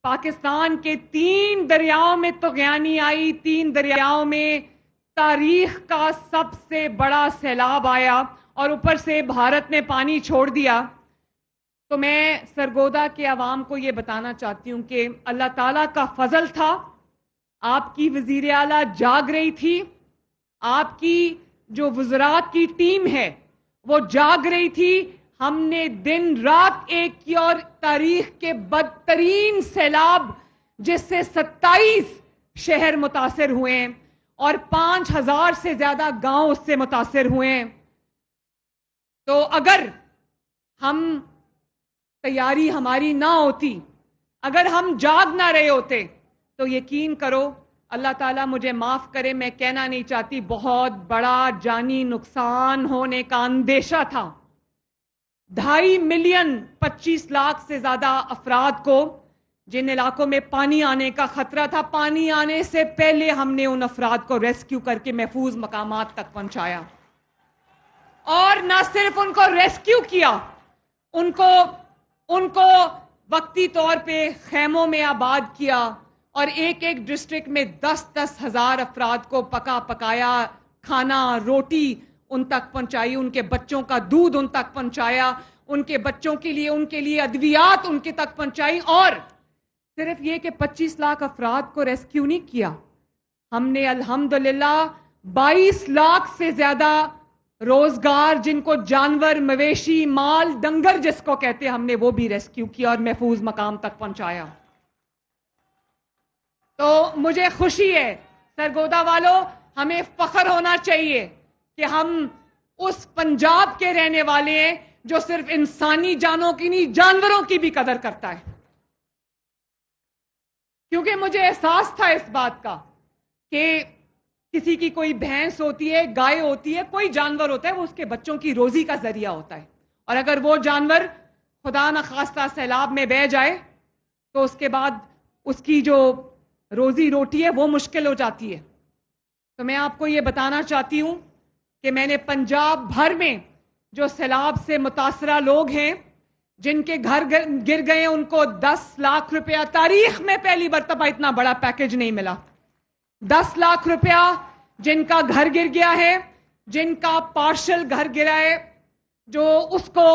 پاکستان کے 3 دریاؤں میں طغیانی آئی، 3 دریاؤں میں تاریخ کا سب سے بڑا سیلاب آیا اور اوپر سے بھارت نے پانی چھوڑ دیا. تو میں سرگودا کے عوام کو یہ بتانا چاہتی ہوں کہ اللہ تعالیٰ کا فضل تھا. آپ کی وزیر اعلیٰ جاگ رہی تھی، آپ کی جو وزرات کی ٹیم ہے وہ جاگ رہی تھی. ہم نے دن رات ایک کی اور تاریخ کے بدترین سیلاب جس سے 27 شہر متاثر ہوئے ہیں اور 5000 سے زیادہ گاؤں اس سے متاثر ہوئے ہیں. تو اگر تیاری ہماری نہ ہوتی، اگر ہم جاگ نہ رہے ہوتے، تو یقین کرو اللہ تعالیٰ مجھے معاف کرے، میں کہنا نہیں چاہتی، بہت بڑا جانی نقصان ہونے کا اندیشہ تھا. 2.5 ملین 25 لاکھ سے زیادہ افراد کو جن علاقوں میں پانی آنے کا خطرہ تھا، پانی آنے سے پہلے ہم نے ان افراد کو ریسکیو کر کے محفوظ مقامات تک پہنچایا. اور نہ صرف ان کو ریسکیو کیا، ان کو وقتی طور پہ خیموں میں آباد کیا اور ایک ڈسٹرکٹ میں 10-10 ہزار افراد کو پکا پکایا کھانا، روٹی ان تک پہنچائی، ان کے بچوں کا دودھ ان تک پہنچایا، ان کے بچوں کے لیے ادویات ان کے تک پہنچائی. اور صرف یہ کہ 25 لاکھ افراد کو ریسکیو نہیں کیا، ہم نے الحمدللہ 22 لاکھ سے زیادہ روزگار، جن کو جانور، مویشی، مال، ڈنگر جس کو کہتے ہیں، ہم نے وہ بھی ریسکیو کیا اور محفوظ مقام تک پہنچایا. تو مجھے خوشی ہے سرگودا والوں، ہمیں فخر ہونا چاہیے کہ ہم اس پنجاب کے رہنے والے ہیں جو صرف انسانی جانوں کی نہیں، جانوروں کی بھی قدر کرتا ہے. کیونکہ مجھے احساس تھا اس بات کا کہ کسی کی کوئی بھینس ہوتی ہے، گائے ہوتی ہے، کوئی جانور ہوتا ہے، وہ اس کے بچوں کی روزی کا ذریعہ ہوتا ہے. اور اگر وہ جانور خدا نخواستہ سیلاب میں بہہ جائے تو اس کے بعد اس کی جو روزی روٹی ہے وہ مشکل ہو جاتی ہے. تو میں آپ کو یہ بتانا چاہتی ہوں کہ میں نے پنجاب بھر میں جو سیلاب سے متاثرہ لوگ ہیں، جن کے گھر گر گئے، ان کو 10 لاکھ روپیہ، تاریخ میں پہلی مرتبہ اتنا بڑا پیکج نہیں ملا. 10 لاکھ روپیہ جن کا گھر گر گیا ہے، جن کا پارشل گھر گرا ہے، جو اس کو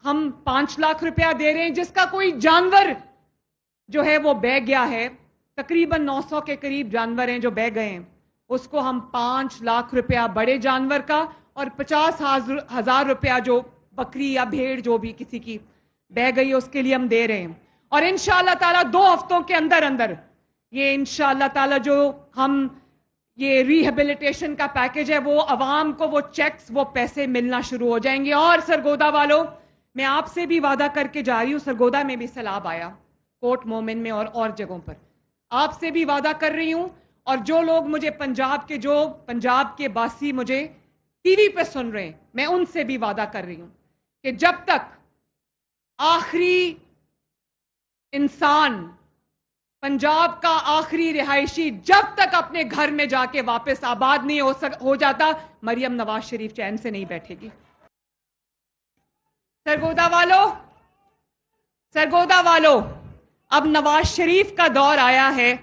ہم 5 لاکھ روپیہ دے رہے ہیں. جس کا کوئی جانور جو ہے وہ بہہ گیا ہے، تقریباً 900 کے قریب جانور ہیں جو بہہ گئے ہیں، اس کو ہم 5 لاکھ روپیہ بڑے جانور کا اور 50,000 روپیہ جو بکری یا بھیڑ جو بھی کسی کی بہہ گئی اس کے لیے ہم دے رہے ہیں. اور انشاءاللہ تعالیٰ 2 ہفتوں کے اندر یہ انشاءاللہ تعالیٰ جو ہم یہ ریہیبلیٹیشن کا پیکج ہے، وہ عوام کو وہ چیکس، وہ پیسے ملنا شروع ہو جائیں گے. اور سرگودا والوں، میں آپ سے بھی وعدہ کر کے جا رہی ہوں، سرگودا میں بھی سیلاب آیا، کوٹ مومن میں اور جگہوں پر، آپ سے بھی وعدہ کر رہی ہوں. اور جو لوگ مجھے پنجاب کے باسی مجھے ٹی وی پہ سن رہے ہیں، میں ان سے بھی وعدہ کر رہی ہوں کہ جب تک آخری انسان، پنجاب کا آخری رہائشی جب تک اپنے گھر میں جا کے واپس آباد نہیں ہو جاتا، مریم نواز شریف چین سے نہیں بیٹھے گی. سرگودا والو، اب نواز شریف کا دور آیا ہے.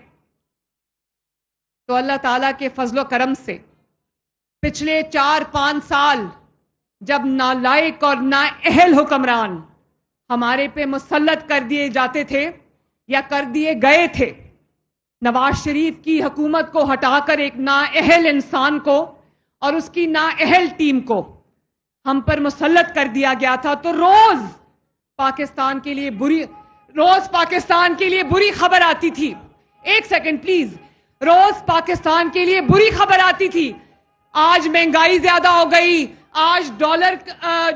تو اللہ تعالیٰ کے فضل و کرم سے پچھلے 4-5 سال جب نالائق اور نااہل حکمران ہمارے پہ مسلط کر دیے جاتے تھے یا کر دیے گئے تھے، نواز شریف کی حکومت کو ہٹا کر ایک نااہل انسان کو اور اس کی نااہل ٹیم کو ہم پر مسلط کر دیا گیا تھا. تو روز پاکستان کے لیے بری خبر آتی تھی. ایک سیکنڈ پلیز، روز پاکستان کے لیے بری خبر آتی تھی. آج مہنگائی زیادہ ہو گئی، آج ڈالر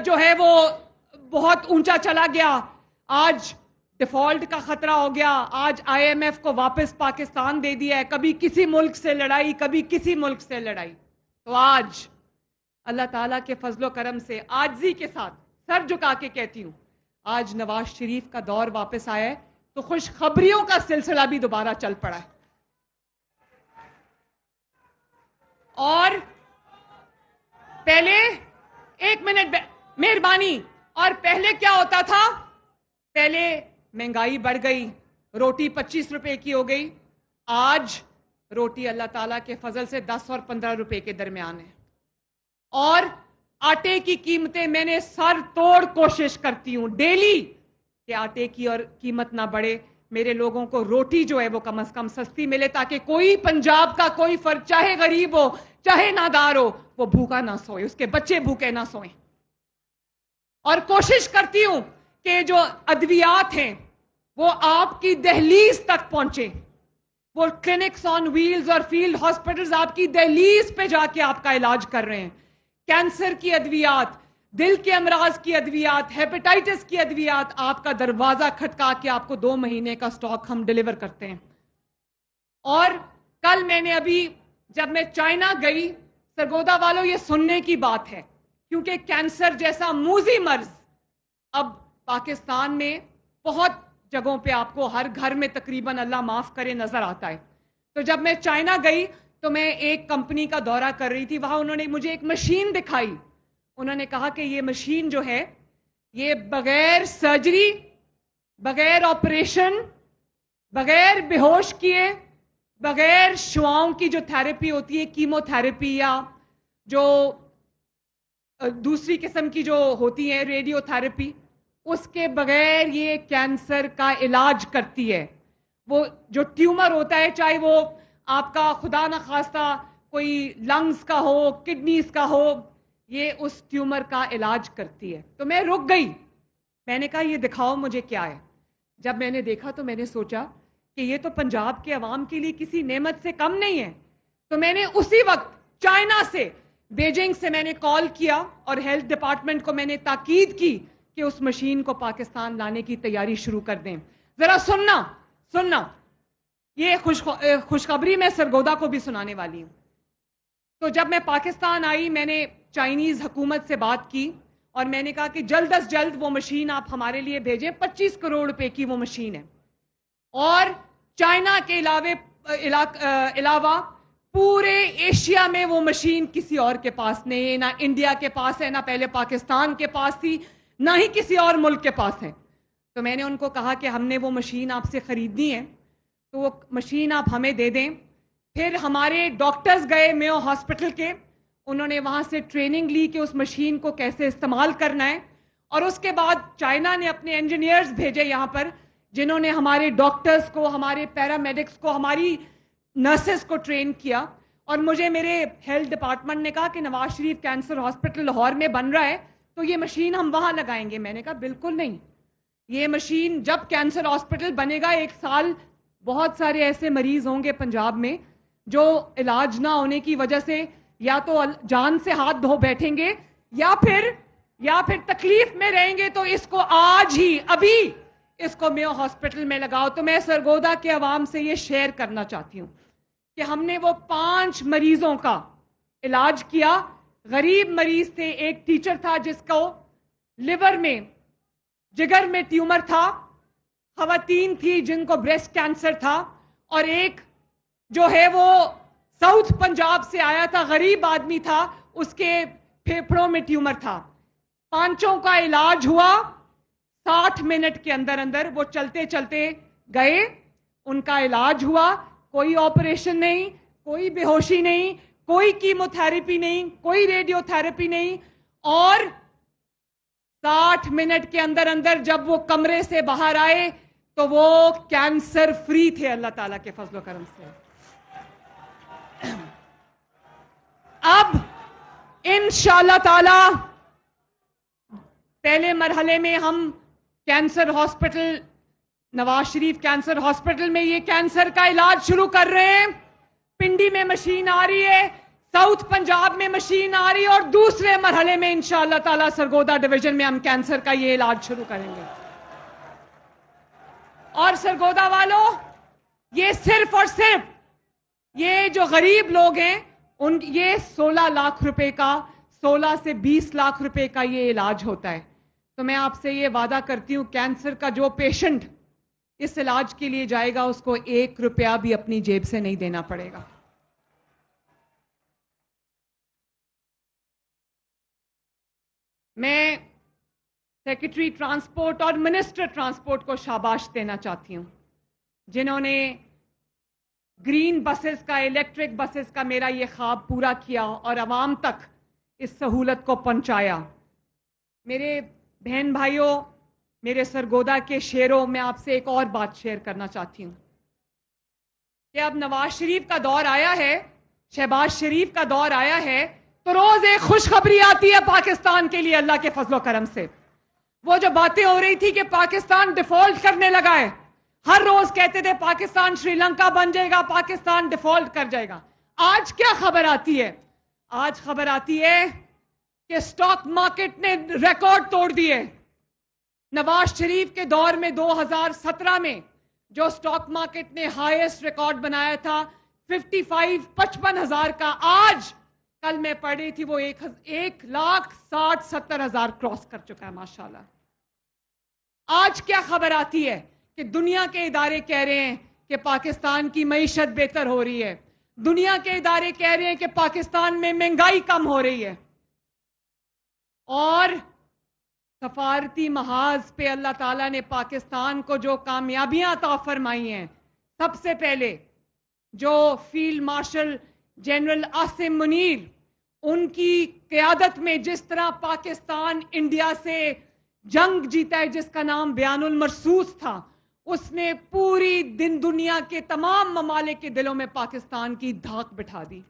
جو ہے وہ بہت اونچا چلا گیا، آج ڈیفالٹ کا خطرہ ہو گیا، آج IMF کو واپس پاکستان دے دیا ہے. کبھی کسی ملک سے لڑائی، کبھی کسی ملک سے لڑائی. تو آج اللہ تعالیٰ کے فضل و کرم سے عاجزی کے ساتھ سر جھکا کے کہتی ہوں، آج نواز شریف کا دور واپس آیا ہے. تو خوشخبریوں کا سلسلہ بھی دوبارہ چل پڑا ہے. اور پہلے، ایک منٹ مہربانی، اور پہلے کیا ہوتا تھا؟ پہلے مہنگائی بڑھ گئی، روٹی 25 روپے کی ہو گئی. آج روٹی اللہ تعالیٰ کے فضل سے 10 اور 15 روپے کے درمیان ہے. اور آٹے کی قیمتیں میں نے سر توڑ کوشش کرتی ہوں ڈیلی کہ آٹے کی اور قیمت نہ بڑھے, میرے لوگوں کو روٹی جو ہے وہ کم از کم سستی ملے, تاکہ کوئی پنجاب کا کوئی فرد, چاہے غریب ہو چاہے نادار ہو, وہ بھوکا نہ سوئے, اس کے بچے بھوکے نہ سوئیں. اور کوشش کرتی ہوں کہ جو ادویات ہیں وہ آپ کی دہلیز تک پہنچے, وہ کلینکس آن ویلز اور فیلڈ ہاسپٹلز آپ کی دہلیز پہ جا کے آپ کا علاج کر رہے ہیں. کینسر کی ادویات, دل کے امراض کی ادویات, ہیپیٹائٹس کی ادویات آپ کا دروازہ کھٹکا کے آپ کو 2 مہینے کا سٹاک ہم ڈیلیور کرتے ہیں. اور کل میں نے ابھی جب میں چائنا گئی, سرگودا والوں یہ سننے کی بات ہے, کیونکہ کینسر جیسا موذی مرض اب پاکستان میں بہت جگہوں پہ آپ کو ہر گھر میں تقریباً اللہ معاف کرے نظر آتا ہے. تو جب میں چائنا گئی تو میں ایک کمپنی کا دورہ کر رہی تھی, وہاں انہوں نے مجھے ایک مشین دکھائی. انہوں نے کہا کہ یہ مشین جو ہے یہ بغیر سرجری, بغیر آپریشن, بغیر بے ہوش کیے, بغیر شعاؤں کی جو تھراپی ہوتی ہے, کیمو تھراپی یا جو دوسری قسم کی جو ہوتی ہے ریڈیو تھراپی, اس کے بغیر یہ کینسر کا علاج کرتی ہے. وہ جو ٹیومر ہوتا ہے, چاہے وہ آپ کا خدا نخواستہ کوئی لنگز کا ہو, کڈنیز کا ہو, یہ اس ٹیومر کا علاج کرتی ہے. تو میں رک گئی, میں نے کہا یہ دکھاؤ مجھے کیا ہے. جب میں نے دیکھا تو میں نے سوچا کہ یہ تو پنجاب کے عوام کے لیے کسی نعمت سے کم نہیں ہے. تو میں نے اسی وقت چائنا سے, بیجنگ سے میں نے کال کیا اور ہیلتھ ڈپارٹمنٹ کو میں نے تاکید کی کہ اس مشین کو پاکستان لانے کی تیاری شروع کر دیں. ذرا سننا یہ خوشخبری میں سرگودا کو بھی سنانے والی ہوں. تو جب میں پاکستان آئی, میں نے چائنیز حکومت سے بات کی اور میں نے کہا کہ جلد از جلد وہ مشین آپ ہمارے لیے بھیجیں. 25 کروڑ روپے کی وہ مشین ہے, اور چائنا کے علاوہ پورے ایشیا میں وہ مشین کسی اور کے پاس نہیں ہے, نہ انڈیا کے پاس ہے, نہ پہلے پاکستان کے پاس تھی, نہ ہی کسی اور ملک کے پاس ہے. تو میں نے ان کو کہا کہ ہم نے وہ مشین آپ سے خریدنی ہے, تو وہ مشین آپ ہمیں دے دیں. پھر ہمارے ڈاکٹرز گئے میو ہاسپٹل کے, انہوں نے وہاں سے ٹریننگ لی کہ اس مشین کو کیسے استعمال کرنا ہے. اور اس کے بعد چائنا نے اپنے انجینئرز بھیجے یہاں پر, جنہوں نے ہمارے ڈاکٹرز کو, ہمارے پیرامیڈکس کو, ہماری نرسز کو ٹرین کیا. اور مجھے میرے ہیلتھ ڈپارٹمنٹ نے کہا کہ نواز شریف کینسر ہاسپٹل لاہور میں بن رہا ہے, تو یہ مشین ہم وہاں لگائیں گے. میں نے کہا بالکل نہیں, یہ مشین جب کینسر ہاسپٹل بنے گا, 1 سال بہت سارے ایسے مریض ہوں گے پنجاب میں جو علاج نہ ہونے کی وجہ سے یا تو جان سے ہاتھ دھو بیٹھیں گے یا پھر تکلیف میں رہیں گے. تو اس کو آج ہی ابھی اس کو میو ہاسپٹل میں لگاؤ. تو میں سرگودا کے عوام سے یہ شیئر کرنا چاہتی ہوں کہ ہم نے وہ 5 مریضوں کا علاج کیا. غریب مریض تھے, ایک ٹیچر تھا جس کو لیور میں, جگر میں ٹیومر تھا, خواتین تھی جن کو بریسٹ کینسر تھا, اور ایک جو ہے وہ ساؤتھ پنجاب سے آیا تھا, غریب آدمی تھا, اس کے پھیپھڑوں میں ٹیومر تھا. 5 کا علاج ہوا 60 منٹ کے اندر. وہ چلتے چلتے گئے, ان کا علاج ہوا, کوئی آپریشن نہیں, کوئی بے ہوشی نہیں, کوئی کیمو تھراپی نہیں, کوئی ریڈیو تھراپی نہیں. اور 60 منٹ کے اندر جب وہ کمرے سے باہر آئے تو وہ کینسر فری تھے اللہ تعالیٰ کے فضل و کرم سے. اب انشاءاللہ تعالی پہلے مرحلے میں ہم cancer hospital, Nawaz Sharif cancer hospital میں یہ کینسر کا علاج شروع کر رہے ہیں. پنڈی میں مشین آ رہی ہے, ساؤتھ پنجاب میں مشین آ رہی ہے, اور دوسرے مرحلے میں انشاءاللہ تعالی سرگودا ڈویژن میں ہم کینسر کا یہ علاج شروع کریں گے. اور سرگودا والوں, یہ صرف اور صرف یہ جو غریب لوگ ہیں یہ 16 لاکھ روپے کا, 16 سے 20 لاکھ روپے کا یہ علاج ہوتا ہے. تو میں آپ سے یہ وعدہ کرتی ہوں, کینسر کا جو پیشنٹ اس علاج کے لیے جائے گا اس کو 1 روپیہ بھی اپنی جیب سے نہیں دینا پڑے گا. میں سیکرٹری ٹرانسپورٹ اور منسٹر ٹرانسپورٹ کو شاباش دینا چاہتی ہوں جنہوں نے گرین بسز کا, الیکٹرک بسز کا میرا یہ خواب پورا کیا اور عوام تک اس سہولت کو پہنچایا. میرے بہن بھائیوں, میرے سرگودا کے شیروں, میں آپ سے ایک اور بات شیئر کرنا چاہتی ہوں کہ اب نواز شریف کا دور آیا ہے, شہباز شریف کا دور آیا ہے, تو روز ایک خوشخبری آتی ہے پاکستان کے لیے اللہ کے فضل و کرم سے. وہ جو باتیں ہو رہی تھی کہ پاکستان ڈیفالٹ کرنے لگا ہے, ہر روز کہتے تھے پاکستان شری لنکا بن جائے گا, پاکستان ڈیفالٹ کر جائے گا. آج کیا خبر آتی ہے؟ آج خبر آتی ہے کہ سٹاک مارکیٹ نے ریکارڈ توڑ دیے. نواز شریف کے دور میں 2017 میں جو سٹاک مارکیٹ نے ہائیسٹ ریکارڈ بنایا تھا 55,000 کا, آج کل میں پڑھ رہی تھی وہ 1,60,70,000 کراس کر چکا ہے ماشاءاللہ. آج کیا خبر آتی ہے کہ دنیا کے ادارے کہہ رہے ہیں کہ پاکستان کی معیشت بہتر ہو رہی ہے, دنیا کے ادارے کہہ رہے ہیں کہ پاکستان میں مہنگائی کم ہو رہی ہے, اور سفارتی محاذ پہ اللہ تعالیٰ نے پاکستان کو جو کامیابیاں عطا فرمائی ہیں, سب سے پہلے جو field marshal general Asim Munir, ان کی قیادت میں جس طرح پاکستان انڈیا سے جنگ جیتا ہے جس کا نام بیان المرصوص تھا, اس نے پوری دنیا کے تمام ممالک کے دلوں میں پاکستان کی دھاک بٹھا دی.